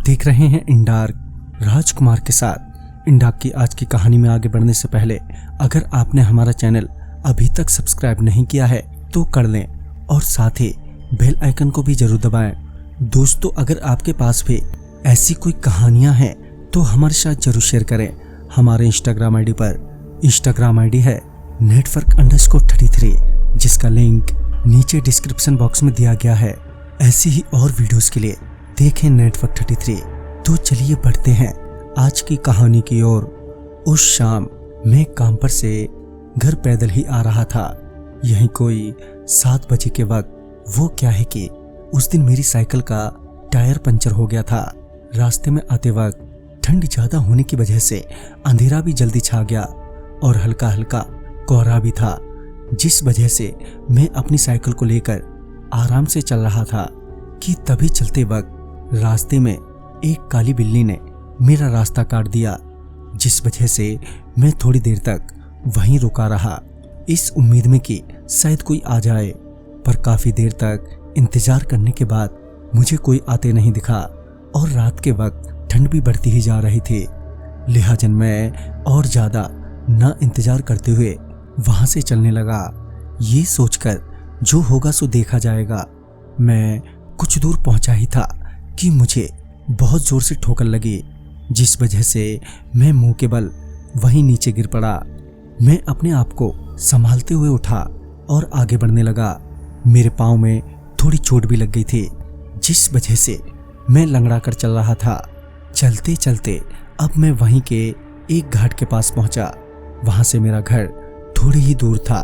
देख रहे हैं इंडार्क राजकुमार के साथ। इंडार्क की आज की कहानी में आगे बढ़ने से पहले अगर आपने हमारा चैनल अभी तक सब्सक्राइब नहीं किया है तो कर लें और साथ ही बेल आइकन को भी जरूर दबाएं। दोस्तों, अगर आपके पास भी ऐसी कोई कहानियां हैं तो हमारे साथ जरूर शेयर करें। हमारे इंस्टाग्राम आईडी पर इंस्टाग्राम आईडी है network_33, जिसका लिंक नीचे डिस्क्रिप्शन बॉक्स में दिया गया है। ऐसी ही और वीडियोस के लिए देखें network33। तो चलिए बढ़ते हैं आज की कहानी की ओर। उस शाम मैं काम पर से घर पैदल ही आ रहा था। यही कोई 7 बजे के वक्त। वो क्या है कि उस दिन मेरी साइकिल का टायर पंचर हो गया था। रास्ते में आते वक्त ठंड ज्यादा होने की वजह से अंधेरा भी जल्दी छा गया और हल्का हल्का कोहरा भी था, जिस वजह से मैं अपनी साइकिल को लेकर आराम से चल रहा था कि तभी चलते वक्त रास्ते में एक काली बिल्ली ने मेरा रास्ता काट दिया, जिस वजह से मैं थोड़ी देर तक वहीं रुका रहा, इस उम्मीद में कि शायद कोई आ जाए। पर काफी देर तक इंतजार करने के बाद मुझे कोई आते नहीं दिखा और रात के वक्त ठंड भी बढ़ती ही जा रही थी। लिहाजन मैं और ज्यादा न इंतजार करते हुए वहां से चलने लगा, ये सोचकर जो होगा सो देखा जाएगा। मैं कुछ दूर पहुंचा ही था कि मुझे बहुत जोर से ठोकर लगी, जिस वजह से मैं मुंह के बल वहीं नीचे गिर पड़ा। मैं अपने आप को संभालते हुए उठा और आगे बढ़ने लगा। मेरे पाँव में थोड़ी चोट भी लग गई थी, जिस वजह से मैं लंगड़ा कर चल रहा था। चलते चलते अब मैं वहीं के एक घाट के पास पहुंचा। वहां से मेरा घर थोड़ी ही दूर था,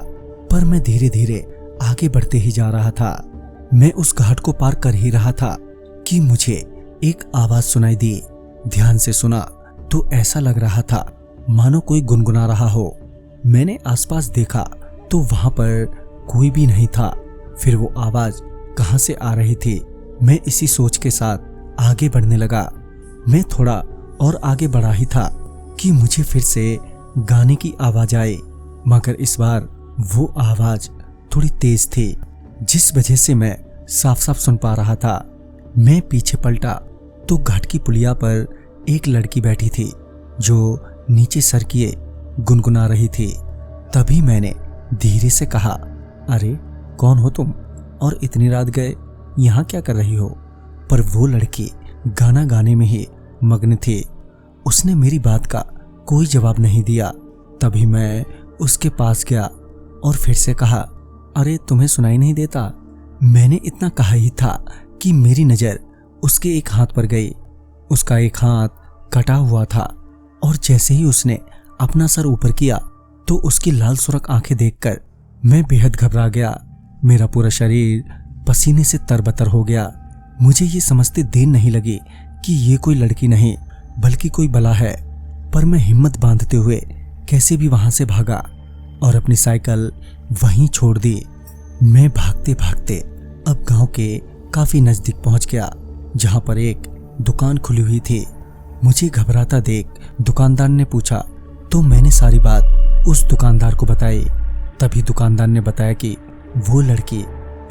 पर मैं धीरे धीरे आगे बढ़ते ही जा रहा था। मैं उस घाट को पार कर ही रहा था कि मुझे एक आवाज सुनाई दी। ध्यान से सुना तो ऐसा लग रहा था मानो कोई गुनगुना रहा हो। मैंने आसपास देखा तो वहां पर कोई भी नहीं था। फिर वो आवाज कहां से आ रही थी, मैं इसी सोच के साथ आगे बढ़ने लगा। मैं थोड़ा और आगे बढ़ा ही था कि मुझे फिर से गाने की आवाज आई, मगर इस बार वो आवाज थोड़ी तेज थी, जिस वजह से मैं साफ साफ सुन पा रहा था। मैं पीछे पलटा तो घाट की पुलिया पर एक लड़की बैठी थी जो नीचे सर किए गुनगुना रही थी। तभी मैंने धीरे से कहा, अरे कौन हो तुम और इतनी रात गए यहाँ क्या कर रही हो? पर वो लड़की गाना गाने में ही मग्न थी। उसने मेरी बात का कोई जवाब नहीं दिया। तभी मैं उसके पास गया और फिर से कहा, अरे तुम्हें सुनाई नहीं देता? मैंने इतना कहा ही था कि मेरी नजर उसके एक हाथ पर गई। उसका एक हाथ कटा हुआ था और जैसे ही उसने अपना सर ऊपर किया तो उसकी लाल सुर्ख आंखें देखकर मैं बेहद घबरा गया। मेरा पूरा शरीर पसीने से तरबतर हो गया। मुझे ये समझते देर नहीं लगी कि ये कोई लड़की नहीं बल्कि कोई बला है। पर मैं हिम्मत बांधते हुए कैसे भी वहां से भागा और अपनी साइकिल वहीं छोड़ दी। मैं भागते भागते अब गांव के काफी नजदीक पहुंच गया, जहां पर एक दुकान खुली हुई थी। मुझे घबराता देख दुकानदार ने पूछा तो मैंने सारी बात उस दुकानदार को बताई। तभी दुकानदार ने बताया कि वो लड़की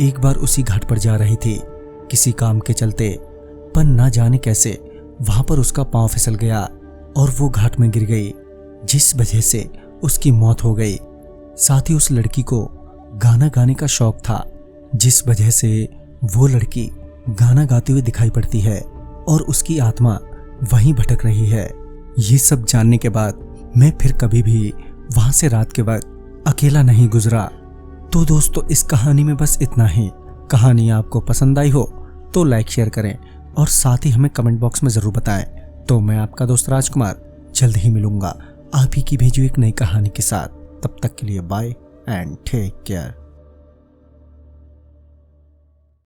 एक बार उसी घाट पर जा रही थी किसी काम के चलते, पर ना जाने कैसे वहां पर उसका पांव फिसल गया और वो घाट में गिर गई, जिस वजह से उसकी मौत हो गई। साथ ही उस लड़की को गाना गाने का शौक था, जिस वजह से वो लड़की गाना गाते हुए दिखाई पड़ती है और उसकी आत्मा वहीं भटक रही है। ये सब जानने के बाद मैं फिर कभी भी वहां से रात के वक्त अकेला नहीं गुजरा। तो दोस्तों, इस कहानी में बस इतना ही। कहानी आपको पसंद आई हो तो लाइक शेयर करें और साथ ही हमें कमेंट बॉक्स में जरूर बताएं। तो मैं आपका दोस्त राजकुमार जल्द ही मिलूंगा आप ही की भेजी एक नई कहानी के साथ। तब तक के लिए बाय एंड टेक केयर।